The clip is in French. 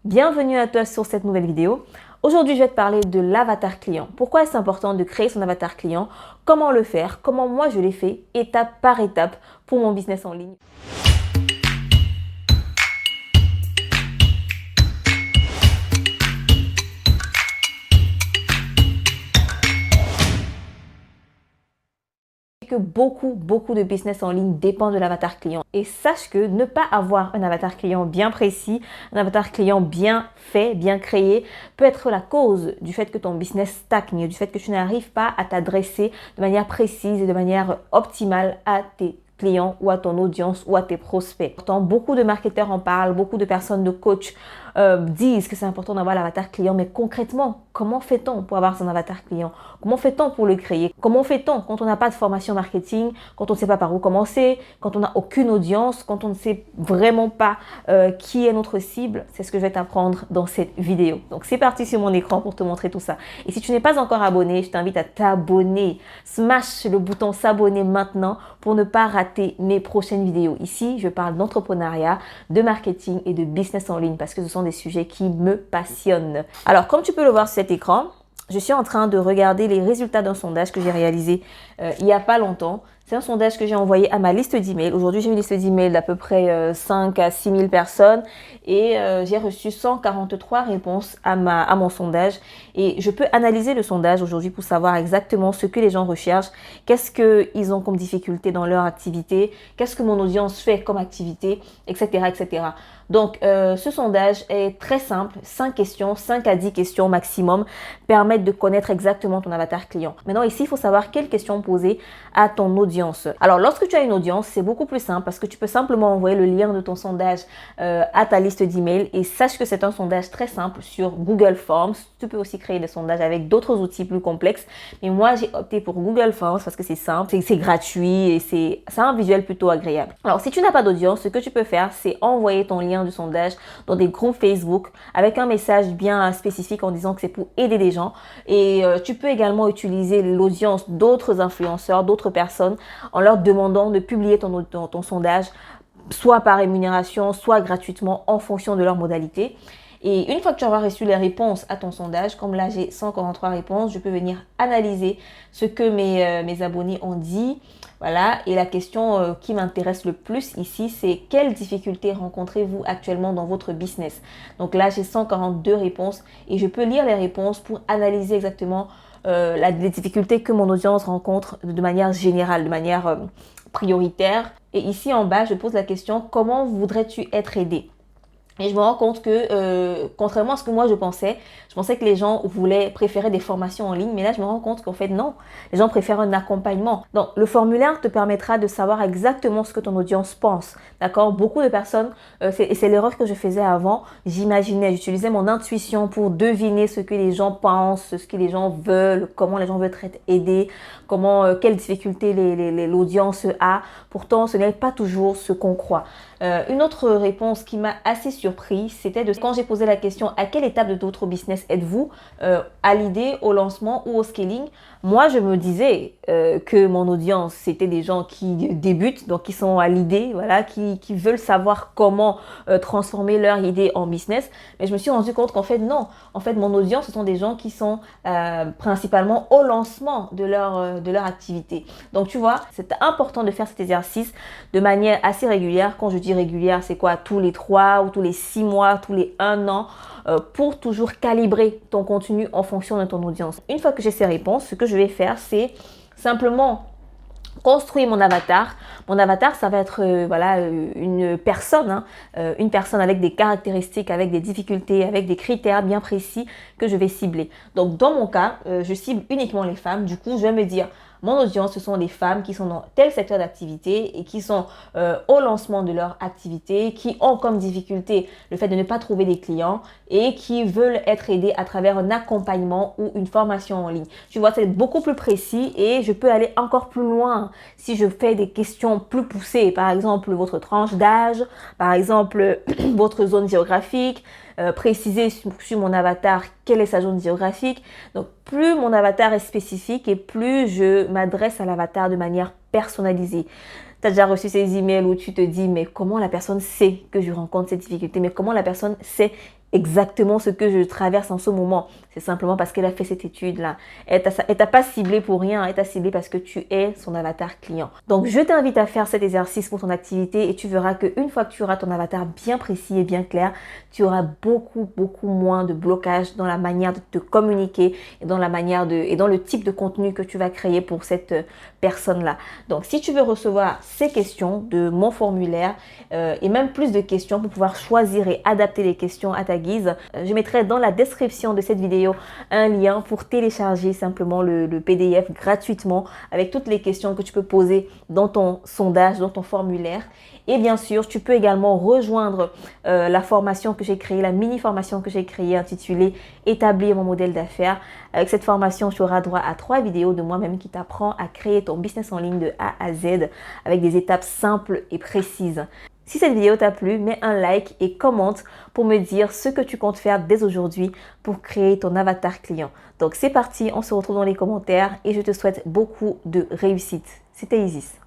Bienvenue à toi sur cette nouvelle vidéo. Aujourd'hui, je vais te parler de l'avatar client. Pourquoi est-ce important de créer son avatar client? Comment le faire? Comment moi je l'ai fait étape par étape pour mon business en ligne? Que beaucoup de business en ligne dépendent de l'avatar client. Et sache que ne pas avoir un avatar client bien précis, un avatar client bien fait, bien créé, peut être la cause du fait que ton business stagne, du fait que tu n'arrives pas à t'adresser de manière précise et de manière optimale à tes clients ou à ton audience ou à tes prospects. Pourtant, beaucoup de marketeurs en parlent, beaucoup de personnes de coach disent que c'est important d'avoir l'avatar client, mais concrètement, comment fait-on pour avoir son avatar client? Comment fait-on pour le créer? Comment fait-on quand on n'a pas de formation marketing, quand on ne sait pas par où commencer, quand on n'a aucune audience, quand on ne sait vraiment pas qui est notre cible? C'est ce que je vais t'apprendre dans cette vidéo. Donc c'est parti sur mon écran pour te montrer tout ça. Et si tu n'es pas encore abonné, je t'invite à t'abonner. Smash le bouton s'abonner maintenant pour ne pas rater mes prochaines vidéos. Ici, je parle d'entrepreneuriat, de marketing et de business en ligne parce que ce sont des sujets qui me passionnent. Alors, comme tu peux le voir sur cet écran, je suis en train de regarder les résultats d'un sondage que j'ai réalisé il n'y a pas longtemps. C'est un sondage que j'ai envoyé à ma liste d'emails. Aujourd'hui, j'ai une liste d'emails d'à peu près 5 à 6 000 personnes et j'ai reçu 143 réponses à mon sondage. Et je peux analyser le sondage aujourd'hui pour savoir exactement ce que les gens recherchent, qu'est-ce qu'ils ont comme difficulté dans leur activité, qu'est-ce que mon audience fait comme activité, etc. etc. Donc, ce sondage est très simple, 5 questions, 5 à 10 questions maximum, permettent de connaître exactement ton avatar client. Maintenant, ici, il faut savoir quelles questions poser à ton audience. Alors, lorsque tu as une audience, c'est beaucoup plus simple parce que tu peux simplement envoyer le lien de ton sondage à ta liste d'emails et sache que c'est un sondage très simple sur Google Forms. Tu peux aussi créer des sondages avec d'autres outils plus complexes, mais moi, j'ai opté pour Google Forms parce que c'est simple, c'est gratuit et c'est un visuel plutôt agréable. Alors, si tu n'as pas d'audience, ce que tu peux faire, c'est envoyer ton lien du sondage dans des groupes Facebook avec un message bien spécifique en disant que c'est pour aider des gens. Et tu peux également utiliser l'audience d'autres influenceurs, d'autres personnes en leur demandant de publier ton sondage soit par rémunération, soit gratuitement en fonction de leur modalité. Et une fois que tu auras reçu les réponses à ton sondage, comme là j'ai 143 réponses, je peux venir analyser ce que mes abonnés ont dit. Voilà, et la question qui m'intéresse le plus ici, c'est quelles difficultés rencontrez-vous actuellement dans votre business? Donc là, j'ai 142 réponses et je peux lire les réponses pour analyser exactement les difficultés que mon audience rencontre de manière générale, de manière prioritaire. Et ici en bas, je pose la question, comment voudrais-tu être aidé? Et je me rends compte que, contrairement à ce que moi je pensais que les gens préféraient des formations en ligne, mais là je me rends compte qu'en fait non, les gens préfèrent un accompagnement. Donc le formulaire te permettra de savoir exactement ce que ton audience pense, d'accord? Beaucoup de personnes, c'est l'erreur que je faisais avant, j'utilisais mon intuition pour deviner ce que les gens pensent, ce que les gens veulent, comment les gens veulent être aidés, quelles difficultés l'audience a. Pourtant, ce n'est pas toujours ce qu'on croit. Une autre réponse qui m'a assez surpris, c'était quand j'ai posé la question à quelle étape de votre business êtes-vous, à l'idée, au lancement ou au scaling. Moi, je me disais que mon audience, c'était des gens qui débutent, donc qui sont à l'idée, voilà, qui veulent savoir comment transformer leur idée en business. Mais je me suis rendu compte qu'en fait, non. En fait, mon audience, ce sont des gens qui sont principalement au lancement de leur activité. Donc, tu vois, c'est important de faire cet exercice de manière assez régulière. Quand je dis régulière, c'est quoi? Tous les 3 ou tous les 6 mois, tous les 1 an, pour toujours calibrer ton contenu en fonction de ton audience. Une fois que j'ai ces réponses, ce que je vais faire, c'est simplement construire mon avatar. Mon avatar, ça va être une personne, une personne avec des caractéristiques, avec des difficultés, avec des critères bien précis que je vais cibler. Donc dans mon cas, je cible uniquement les femmes. Du coup, je vais me dire, mon audience, ce sont des femmes qui sont dans tel secteur d'activité et qui sont au lancement de leur activité, qui ont comme difficulté le fait de ne pas trouver des clients et qui veulent être aidées à travers un accompagnement ou une formation en ligne. Tu vois, c'est beaucoup plus précis et je peux aller encore plus loin si je fais des questions plus poussées. Par exemple, votre tranche d'âge, par exemple, votre zone géographique, préciser sur mon avatar quelle est sa zone géographique. Donc, plus mon avatar est spécifique et plus je m'adresse à l'avatar de manière personnalisée. Tu as déjà reçu ces emails où tu te dis, mais comment la personne sait que je rencontre ces difficultés? Mais comment la personne sait exactement ce que je traverse en ce moment. C'est simplement parce qu'elle a fait cette étude-là. Elle t'a pas ciblé pour rien, elle t'a ciblé parce que tu es son avatar client. Donc, je t'invite à faire cet exercice pour ton activité et tu verras qu'une fois que tu auras ton avatar bien précis et bien clair, tu auras beaucoup moins de blocage dans la manière de te communiquer et dans la manière et dans le type de contenu que tu vas créer pour cette personne-là. Donc, si tu veux recevoir ces questions de mon formulaire et même plus de questions pour pouvoir choisir et adapter les questions à ta guise, je mettrai dans la description de cette vidéo un lien pour télécharger simplement le PDF gratuitement avec toutes les questions que tu peux poser dans ton sondage, dans ton formulaire. Et bien sûr, tu peux également rejoindre la formation que j'ai créée, la mini-formation que j'ai créée intitulée « Établir mon modèle d'affaires ». Avec cette formation, tu auras droit à 3 vidéos de moi-même qui t'apprend à créer ton business en ligne de A à Z avec des étapes simples et précises. Si cette vidéo t'a plu, mets un like et commente pour me dire ce que tu comptes faire dès aujourd'hui pour créer ton avatar client. Donc c'est parti, on se retrouve dans les commentaires et je te souhaite beaucoup de réussite. C'était Isis.